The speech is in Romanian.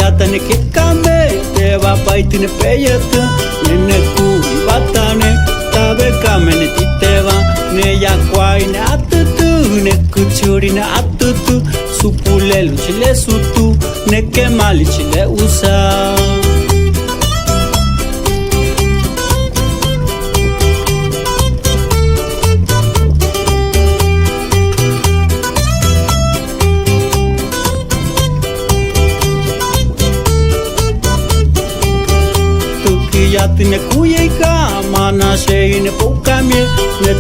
yatane ke kame te va paitine peyat nene ku vatane tabe kame ne titeva ne yakwai ne atutu ne kuchuri ne atutu supule luchile sutu ne ke mali chile usa Yatine kuyeka mana sheine pokamye ne